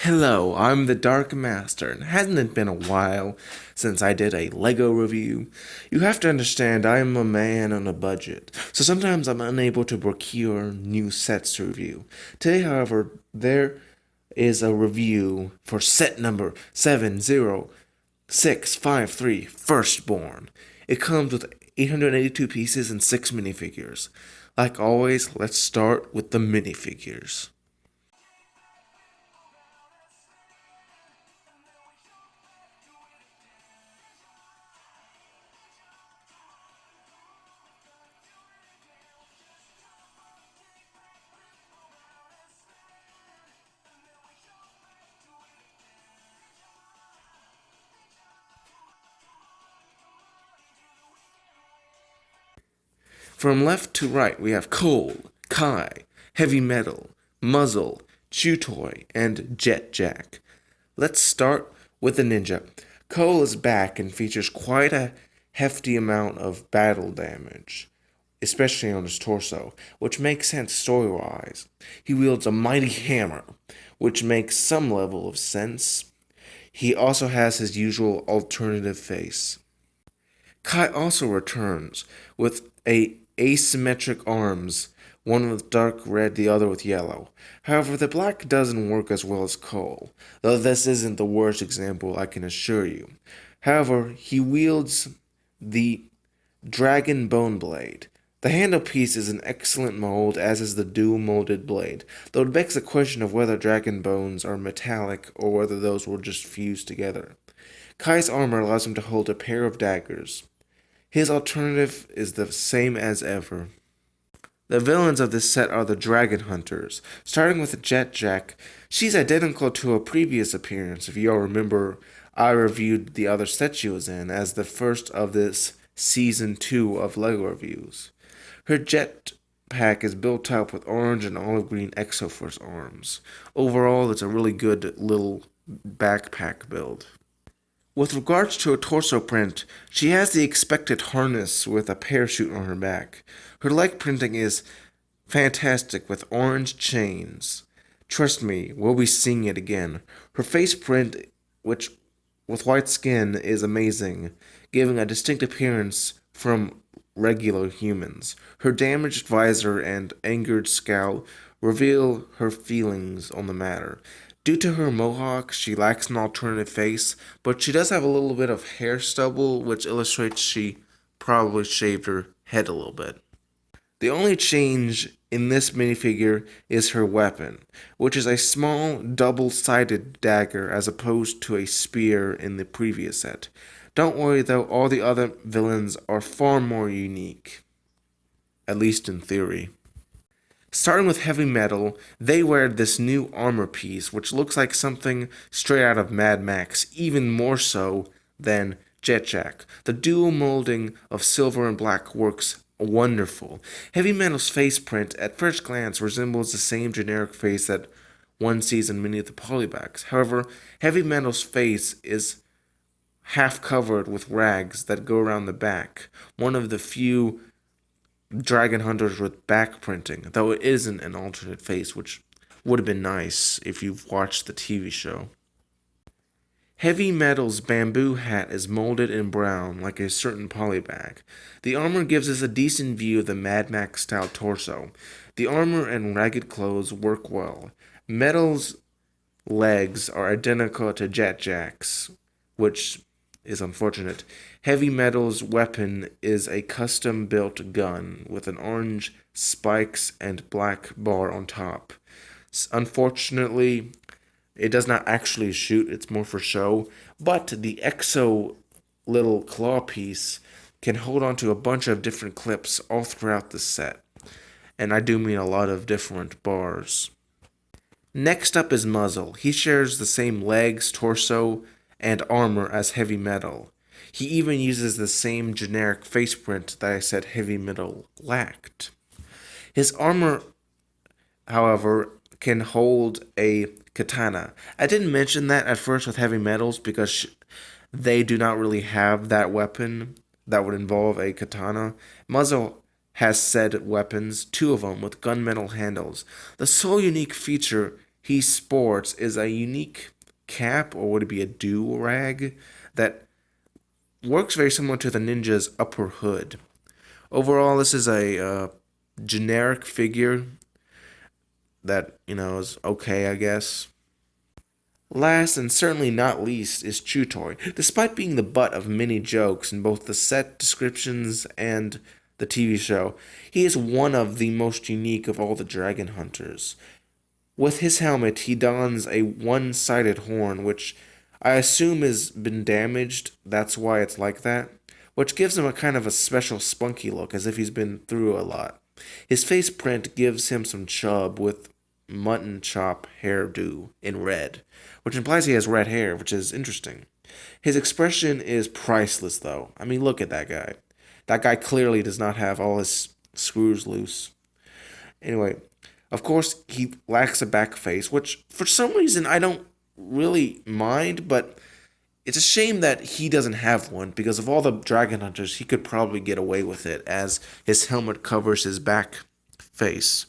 Hello, I'm the Dark Master, and hasn't it been a while since I did a LEGO review? You have to understand, I am a man on a budget, so sometimes I'm unable to procure new sets to review. Today, however, there is a review for set number 70653, FirstBourne. It comes with 882 pieces and 6 minifigures. Like always, let's start with the minifigures. From left to right, we have Coal, Kai, Heavy Metal, Muzzle, Chew Toy, and Jet Jack. Let's start with the Ninja. Coal is back and features quite a hefty amount of battle damage, especially on his torso, which makes sense story-wise. He wields a mighty hammer, which makes some level of sense. He also has his usual alternative face. Kai also returns with a asymmetric arms, one with dark red, the other with yellow. However, the black doesn't work as well as Cole, though this isn't the worst example, I can assure you. However, he wields the Dragon Bone Blade. The handle piece is an excellent mold, as is the dual molded blade, though it begs the question of whether dragon bones are metallic or whether those were just fused together. Kai's armor allows him to hold a pair of daggers. His alternative is the same as ever. The villains of this set are the Dragon Hunters, starting with Jet Jack. She's identical to a previous appearance. If you all remember, I reviewed the other set she was in as the first of this Season 2 of LEGO reviews. Her jet pack is built up with orange and olive green Exoforce arms. Overall, it's a really good little backpack build. With regards to her torso print, she has the expected harness with a parachute on her back. Her leg printing is fantastic with orange chains. Trust me, we'll be seeing it again. Her face print, which with white skin, is amazing, giving a distinct appearance from regular humans. Her damaged visor and angered scowl reveal her feelings on the matter. Due to her mohawk, she lacks an alternative face, but she does have a little bit of hair stubble, which illustrates she probably shaved her head a little bit. The only change in this minifigure is her weapon, which is a small double-sided dagger as opposed to a spear in the previous set. Don't worry though, all the other villains are far more unique, at least in theory. Starting with Heavy Metal, they wear this new armor piece, which looks like something straight out of Mad Max, even more so than Jet Jack. The dual molding of silver and black works wonderful. Heavy Metal's face print, at first glance, resembles the same generic face that one sees in many of the polybags. However, Heavy Metal's face is half covered with rags that go around the back, one of the few dragon hunters with back printing, though it isn't an alternate face, which would have been nice if you've watched the TV show. Heavy Metal's bamboo hat is molded in brown like a certain polybag. The armor gives us a decent view of the Mad Max style torso. The armor and ragged clothes work well. Metal's legs are identical to Jet Jack's, which is unfortunate. Heavy Metal's weapon is a custom-built gun with an orange spikes and black bar on top. Unfortunately, it does not actually shoot, it's more for show, but the Exo little claw piece can hold on to a bunch of different clips all throughout the set. And I do mean a lot of different bars. Next up is Muzzle. He shares the same legs, torso, and armor as Heavy Metal. He even uses the same generic face print that I said Heavy Metal lacked. His armor, however, can hold a katana. I didn't mention that at first with Heavy Metals because they do not really have that weapon that would involve a katana. Muzzle has said weapons, two of them with gunmetal handles. The sole unique feature he sports is a unique cap, or would it be a do-rag, that works very similar to the ninja's upper hood. Overall, this is a generic figure that, is okay, I guess. Last and certainly not least is Chutoy. Despite being the butt of many jokes in both the set descriptions and the TV show, he is one of the most unique of all the dragon hunters. With his helmet, he dons a one-sided horn, which I assume has been damaged. That's why it's like that. Which gives him a kind of a special spunky look, as if he's been through a lot. His face print gives him some chub with mutton chop hairdo in red, which implies he has red hair, which is interesting. His expression is priceless, though. I mean, look at that guy. That guy clearly does not have all his screws loose. Anyway, of course, he lacks a back face, which for some reason I don't really mind, but it's a shame that he doesn't have one, because of all the dragon hunters, he could probably get away with it, as his helmet covers his back face.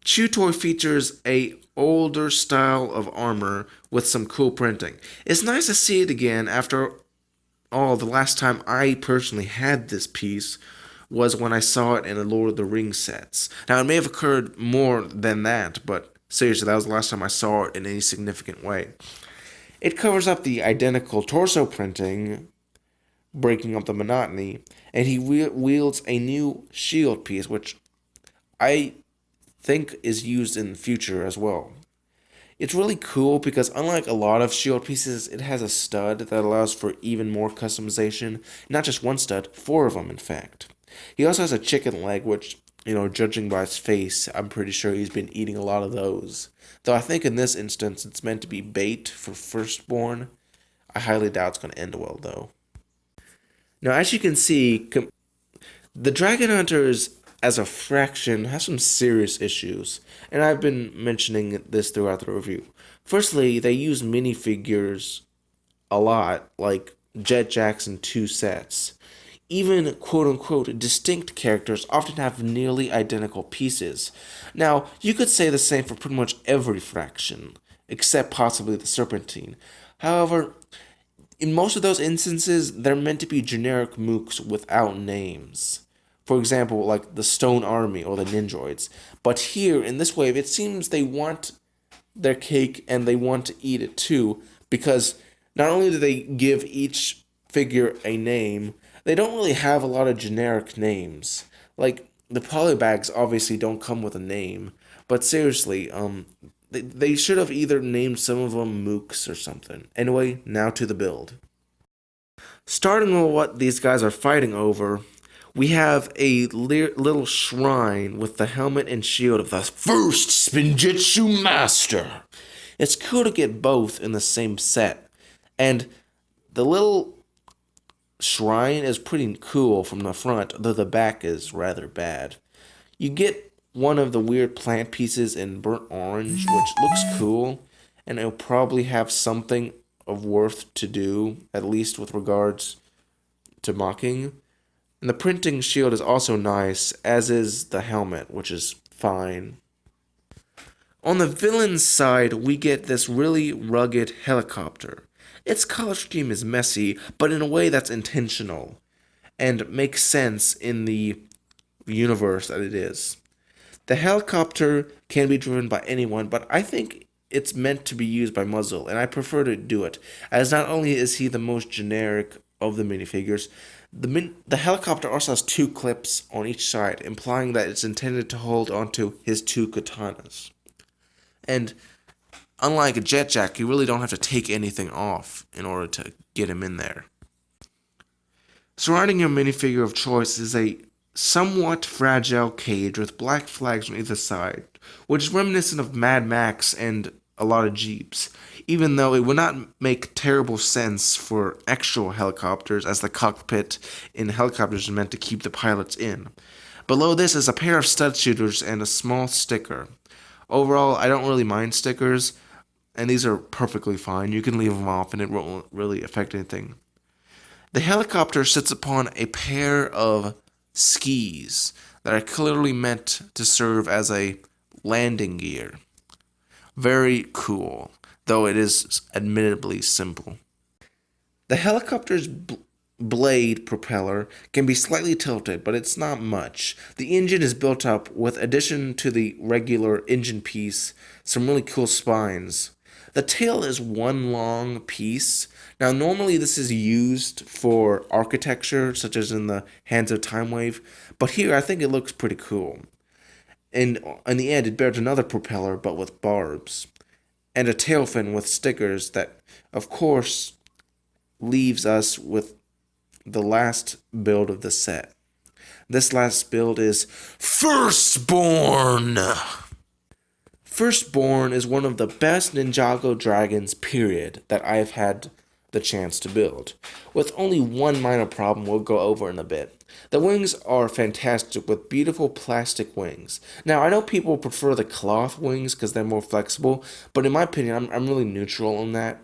Chutoy features a older style of armor with some cool printing. It's nice to see it again after all. The last time I personally had this piece was when I saw it in the Lord of the Rings sets. Now, it may have occurred more than that, but seriously, that was the last time I saw it in any significant way. It covers up the identical torso printing, breaking up the monotony, and he wields a new shield piece, which I think is used in the future as well. It's really cool because unlike a lot of shield pieces, it has a stud that allows for even more customization. Not just one stud, 4 of them in fact. He also has a chicken leg, which, judging by his face, I'm pretty sure he's been eating a lot of those. Though I think in this instance it's meant to be bait for FirstBourne. I highly doubt it's going to end well, though. Now, as you can see, the Dragon Hunters as a fraction has some serious issues, and I've been mentioning this throughout the review. Firstly, they use minifigures a lot, like Jet Jacks in 2 sets. Even quote-unquote distinct characters often have nearly identical pieces. Now, you could say the same for pretty much every fraction, except possibly the Serpentine. However, in most of those instances, they're meant to be generic mooks without names. For example, like the Stone Army or the Ninjoids. But here, in this wave, it seems they want their cake and they want to eat it too, because not only do they give each figure a name, they don't really have a lot of generic names. Like, the polybags obviously don't come with a name, but seriously, they should have either named some of them mooks or something. Anyway, now to the build. Starting with what these guys are fighting over, we have a little shrine with the helmet and shield of the first Spinjitzu Master. It's cool to get both in the same set, and the little shrine is pretty cool from the front, though the back is rather bad. You get one of the weird plant pieces in burnt orange, which looks cool, and it'll probably have something of worth to do, at least with regards to mocking. And the printing shield is also nice, as is the helmet, which is fine. On the villain's side, we get this really rugged helicopter. Its color scheme is messy, but in a way that's intentional, and makes sense in the universe that it is. The helicopter can be driven by anyone, but I think it's meant to be used by Muzzle, and I prefer to do it, as not only is he the most generic of the minifigures, the helicopter also has 2 clips on each side, implying that it's intended to hold onto his 2 katanas. And unlike a Jet Jack, you really don't have to take anything off in order to get him in there. Surrounding your minifigure of choice is a somewhat fragile cage with black flags on either side, which is reminiscent of Mad Max and a lot of Jeeps, even though it would not make terrible sense for actual helicopters, as the cockpit in helicopters is meant to keep the pilots in. Below this is a pair of stud shooters and a small sticker. Overall, I don't really mind stickers, and these are perfectly fine. You can leave them off and it won't really affect anything. The helicopter sits upon a pair of skis that are clearly meant to serve as a landing gear. Very cool, though it is admittedly simple. The helicopter's blade propeller can be slightly tilted, but it's not much. The engine is built up with addition to the regular engine piece, some really cool spines. The tail is one long piece. Now, normally this is used for architecture, such as in the Hands of Time Wave, but here I think it looks pretty cool. And in the end, it bears another propeller, but with barbs, and a tail fin with stickers that, of course, leaves us with the last build of the set. This last build is FirstBourne. FirstBourne is one of the best Ninjago dragons, period, that I have had the chance to build, with only one minor problem we'll go over in a bit. The wings are fantastic with beautiful plastic wings. Now, I know people prefer the cloth wings because they're more flexible, but in my opinion, I'm really neutral on that.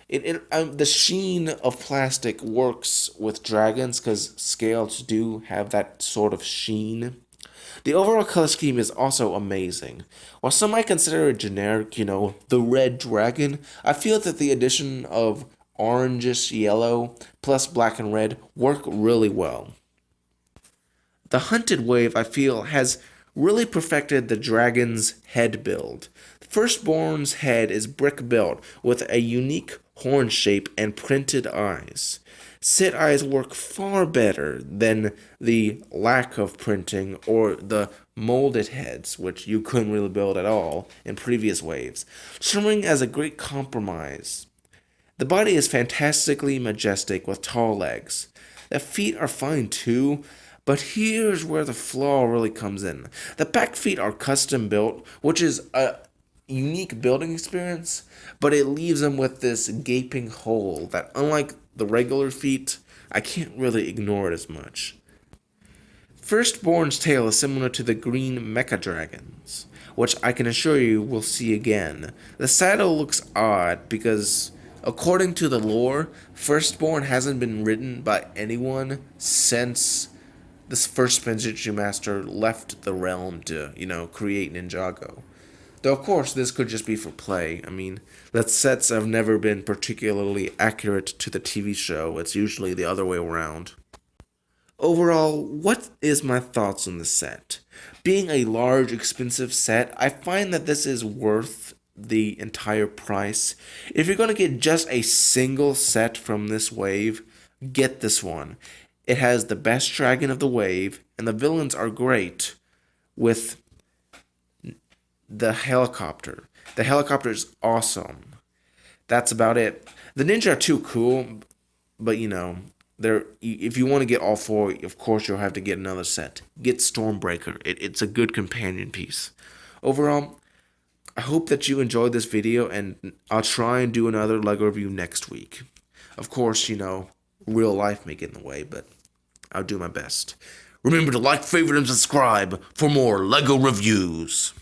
The sheen of plastic works with dragons because scales do have that sort of sheen. The overall color scheme is also amazing. While some might consider it generic, the red dragon, I feel that the addition of orangish yellow plus black and red work really well. The Hunted Wave, I feel, has really perfected the dragon's head build. FirstBourne's head is brick built with a unique horn shape and printed eyes. Sit eyes work far better than the lack of printing or the molded heads, which you couldn't really build at all in previous waves, serving as a great compromise. The body is fantastically majestic with tall legs. The feet are fine too, but here's where the flaw really comes in. The back feet are custom built, which is a unique building experience, but it leaves them with this gaping hole that, unlike the regular feet, I can't really ignore it as much. FirstBourne's tail is similar to the green mecha dragons, which I can assure you we'll see again. The saddle looks odd because, according to the lore, FirstBourne hasn't been ridden by anyone since this first Spinjitzu Master left the realm to, create Ninjago. Though, of course, this could just be for play. I mean, the sets have never been particularly accurate to the TV show. It's usually the other way around. Overall, what is my thoughts on the set? Being a large, expensive set, I find that this is worth the entire price. If you're going to get just a single set from this wave, get this one. It has the best dragon of the wave, and the villains are great with the helicopter. The helicopter is awesome. That's about it. The ninja are too cool, but if you want to get all four, of course you'll have to get another set. Get Stormbreaker. It's a good companion piece. Overall, I hope that you enjoyed this video, and I'll try and do another LEGO review next week. Of course, real life may get in the way, but I'll do my best. Remember to like, favorite, and subscribe for more LEGO reviews.